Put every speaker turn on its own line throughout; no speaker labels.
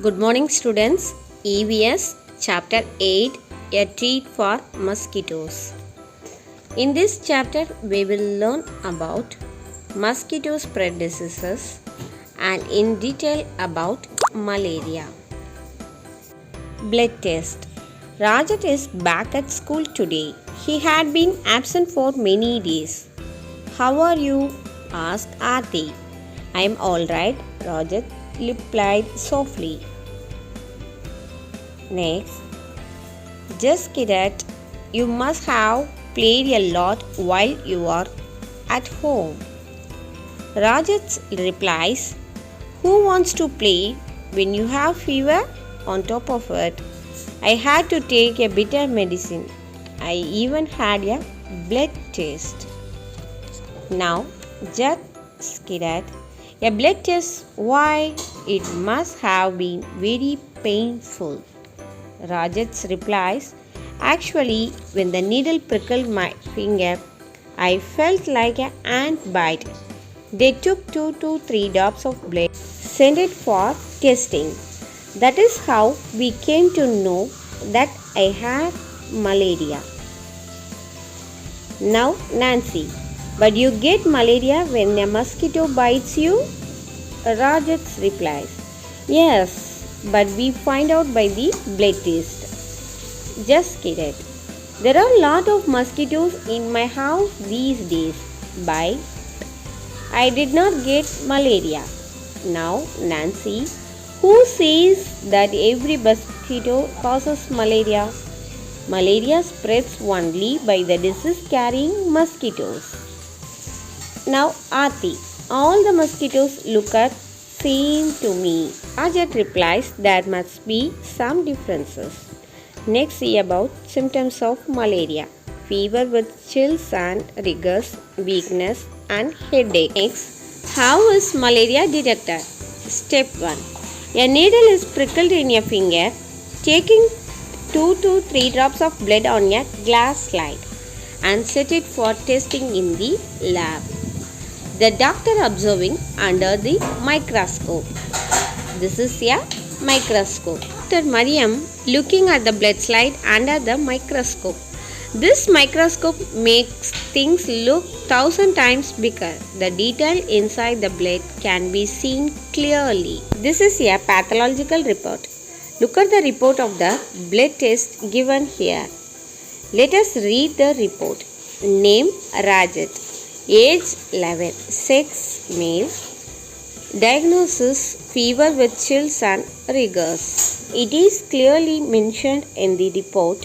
Good morning, students. EVS Chapter 8, A Treat for Mosquitoes. In this chapter, we will learn about mosquito spread diseases and in detail about malaria. Blood test. Rajat is back at school today. He had been absent for many days. How are you? Asked Aarti. I am all right, Rajat replied softly. Next, just kidded, you must have played a lot while you are at home. Rajat replies, who wants to play when you have fever? On top of it, I had to take a bitter medicine. I even had a blood test. Now, just kidded, a blood test, why? It must have been very painful. Rajat replies, actually, when the needle prickled my finger, I felt like an ant bite. They took 2 to 3 drops of blood, sent it for testing. That is how we came to know that I had malaria. Now, Nancy, but you get malaria when a mosquito bites you? Rajat replies, yes, but we find out by the blood test. Just kidding. There are a lot of mosquitoes in my house these days. But I did not get malaria. Now, Nancy, who says that every mosquito causes malaria? Malaria spreads only by the disease-carrying mosquitoes. Now, Aarti, all the mosquitoes look at same to me. Rajat replies there must be some differences. Next, see about symptoms of malaria. Fever with chills and rigors, weakness and headache. Next, how is malaria detected? Step 1. A needle is prickled in your finger. Taking 2 to 3 drops of blood on a glass slide and set it for testing in the lab. The doctor observing under the microscope. This is a microscope. Dr. Mariam looking at the blood slide under the microscope. This microscope makes things look 1,000 times bigger. The detail inside the blood can be seen clearly. This is a pathological report. Look at the report of the blood test given here. Let us read the report. Name Rajat. Age 11, sex male, diagnosis fever with chills and rigors. It is clearly mentioned in the report,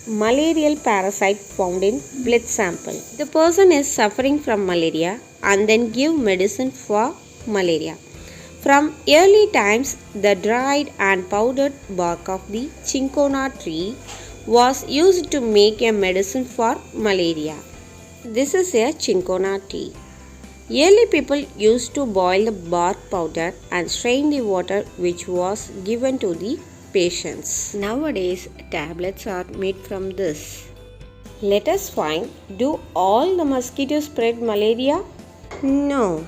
malarial parasite found in blood sample. The person is suffering from malaria and then give medicine for malaria. From early times, the dried and powdered bark of the cinchona tree was used to make a medicine for malaria. This is a cinchona tea. Early people used to boil the bark powder and strain the water which was given to the patients. Nowadays, tablets are made from this. Let us find, do all the mosquitoes spread malaria? No.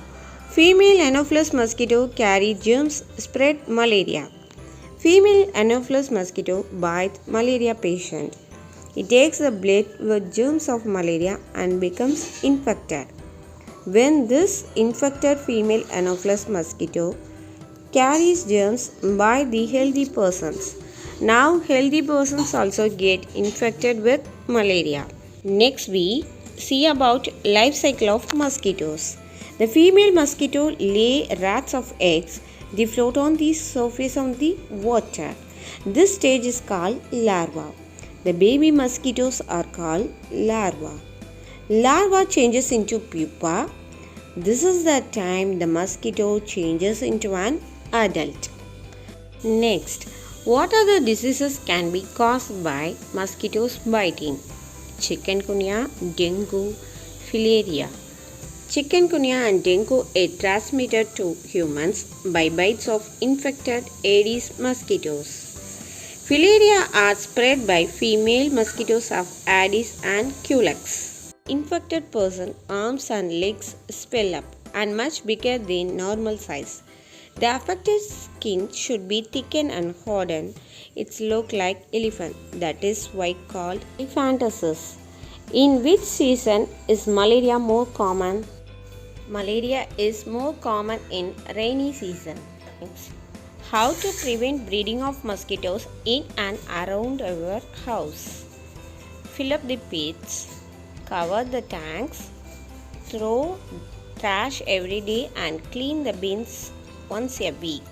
Female Anopheles mosquito carry germs spread malaria. Female Anopheles mosquito bites malaria patient. It takes the blood with germs of malaria and becomes infected. When this infected female Anopheles mosquito carries germs by the healthy persons, now healthy persons also get infected with malaria. Next we see about life cycle of mosquitoes. The female mosquito lay rats of eggs. They float on the surface of the water. This stage is called larva. The baby mosquitoes are called larvae. Larva changes into pupa. This is the time the mosquito changes into an adult. Next, what other diseases can be caused by mosquitoes biting? Chikungunya, dengue, filaria. Chikungunya and dengue are transmitted to humans by bites of infected Aedes mosquitoes. Filaria are spread by female mosquitoes of Aedes and Culex. Infected person arms and legs swell up and much bigger than normal size. The affected skin should be thickened and hardened. It's look like elephant. That is why called elephantiasis. In which season is malaria more common? Malaria is more common in rainy season. How to prevent breeding of mosquitoes in and around our house? Fill up the pits, cover the tanks, throw trash every day and clean the bins once a week.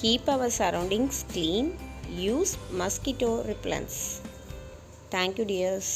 Keep our surroundings clean. Use mosquito repellents. Thank you, dears.